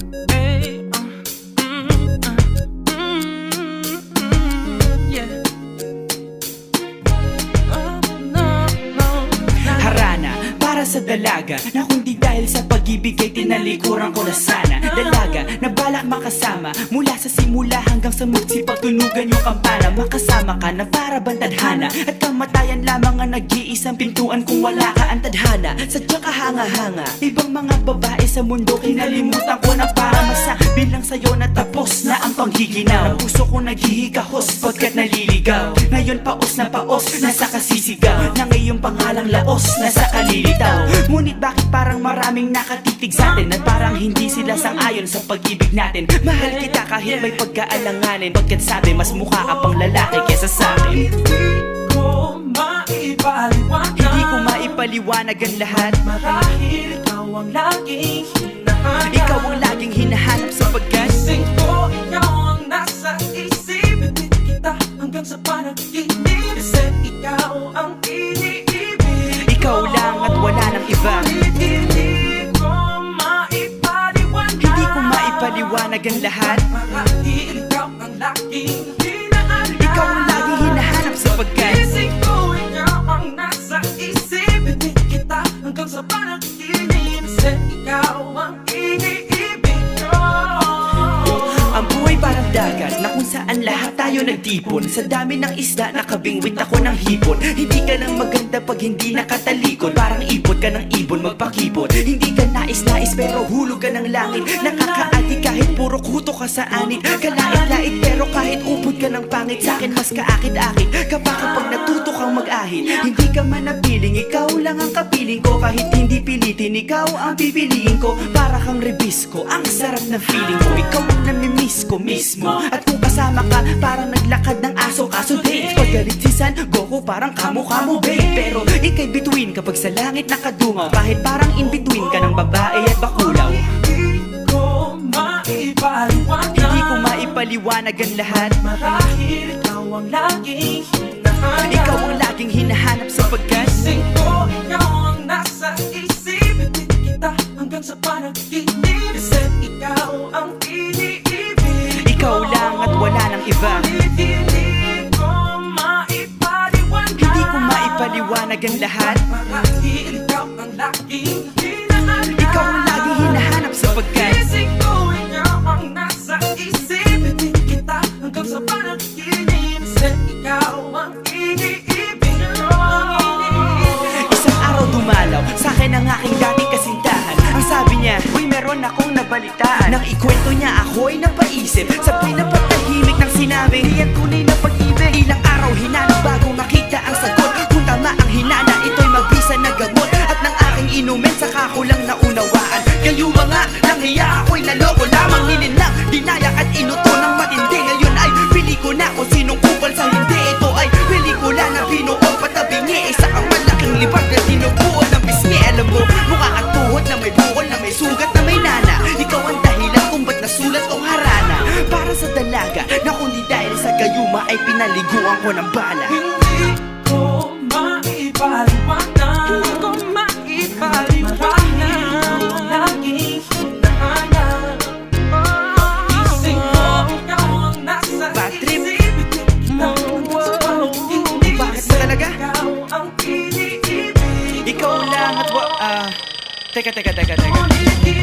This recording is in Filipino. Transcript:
Hey, yeah. Oh, no, no. Harana para sa dalaga na kundi dahil sa pag-ibig ay tinalikuran ko na sana. Dalaga na balak makasama mula sa simula hanggang sa magsipagtunugan yung kampana. Makasama ka na para bang tadhana at kamatayan lamang ang nag-iisang pintuan kung wala ka ang tadhana. Sadyang kahanga-hanga ibang mga babae sa mundo kinalimutan ko na para masabi lang sa'yo na tapos na ang panggiginaw. Ang puso ko naghihikahos pagkat naliligaw. Ngayon paos na paos nasa kasisigaw na ngayong pangalang laos nasa kalilitaw. Ngunit bakit parang maraming nakatitig sa atin at parang hindi sila sang-ayon sa pag-ibig natin. Mahal kita kahit may pagkaalanganin, pagkat sabi mas mukha ka pang lalaki kesa sa akin. Hindi ko maipaliwanag ang lahat. Marahil ikaw ang laging hinahanap. Ikaw ang laging hinahanap sapagkat Gising ko, ikaw ang nasa isip. Bitin kita hanggang sa panaginip. Kasi ikaw ang iniibig. ikaw lang at wala nang iba. Hindi ko maipaliwanag. Hindi ko maipaliwanag ang lahat. Marahil ikaw ang laging hinahanap. Ikaw ang laging hinahanap sapagkat Gising ko, ikaw ang nasa isip. Bitin kita hanggang sa panaginip. Kasi ikaw ang iniibig ko. ang buhay parang dagat na kung saan lahat tayo nagtipon. Sa dami ng isda nakabingwit ako ng hipon. Hindi ka lang maganda pag hindi nakatalikod. Parang ipot ka ng ibon magpakipot. Hindi ka nais-nais pero hulog ka ng langit. Nakakaati kahit puro kuto ka sa anit. Kalait-lait pero kahit upod ka ng pangit. Sa'kin mas kaakit-akit kapag natuto kang mag-ahit. Hindi ka man napiling, ikaw lang ang kapiling ko. Kahit hindi pilitin, ikaw ang pipiliin ko. Para kang rebisco, ang sarap ng feeling ko. Ikaw ang namimiss ko mismo. At kung kasama ka, parang naglakad ng aso. Kaso date, paggalit si San Goku, parang kamo-kamo babe. Pero ika'y bituin kapag sa langit nakadungaw. Kahit parang in-between ka ng babae at bakulaw. Hindi ko maipaliwanag. Hindi ko maipaliwanag ang lahat. Marahil ikaw ang laging hinahanap. Ikaw ang laging hinahanap sapagkat Gising ko, ikaw ang nasa isip. Bitin kita hanggang sa panaginip. Kasi ikaw ang iniibig. ikaw lang at wala nang iba. Hindi ko maipaliwanag. Hindi ko maipaliwanag ang lahat. Marahil ikaw ang laging hinahanap. Ikaw ang laging hinahanap sapagkat Gising ko, ikaw ang nasa isip. Bitin kita hanggang sa panaginip. Kasi ikaw ang iniibig ko. isang araw dumalaw sa'kin ang aking dating kasintahan. Ang sabi niya, uy meron akong nabalitaan. Nang ikwento niya ako'y napaisip. Sabay na patahimik nang sinabi, di yan tunay na pag-ibig. Ilang araw hinanap bago makita ang sagot. Kung tama ang hinana, ito'y mabisa na gamot. At nang aking inumin, saka ko lang naunawaan. Kayo mga nanghiya, ako'y naloko lamang. Nilinlang, dinayak at inuto ng matindi. Ngayon ay pili ko na kung sinong kupal sa hindi. Ito ay pelikula na binuo patabingi. Isa kang malaking libag na tinubuo ng pisngi. Alam mo, mukha kang tuhod na may bukol, na may sugat, na may nana. Ikaw ang dahilan kung ba't nasulat o harana. Para sa dalaga na kundi dahil sa gayuma ay pinaliguan ko ng bala. Hindi ko maipaliwanag. Hindi ko maipaliwanag. Ikaw ang laging hinahanap. Gising ko, ikaw ang nasa Bad trip. isip. Bitin kita hanggang sa panaginip. Bakit ba talaga? Ikaw ang iniibig. Ikaw lang at teka. Ngunit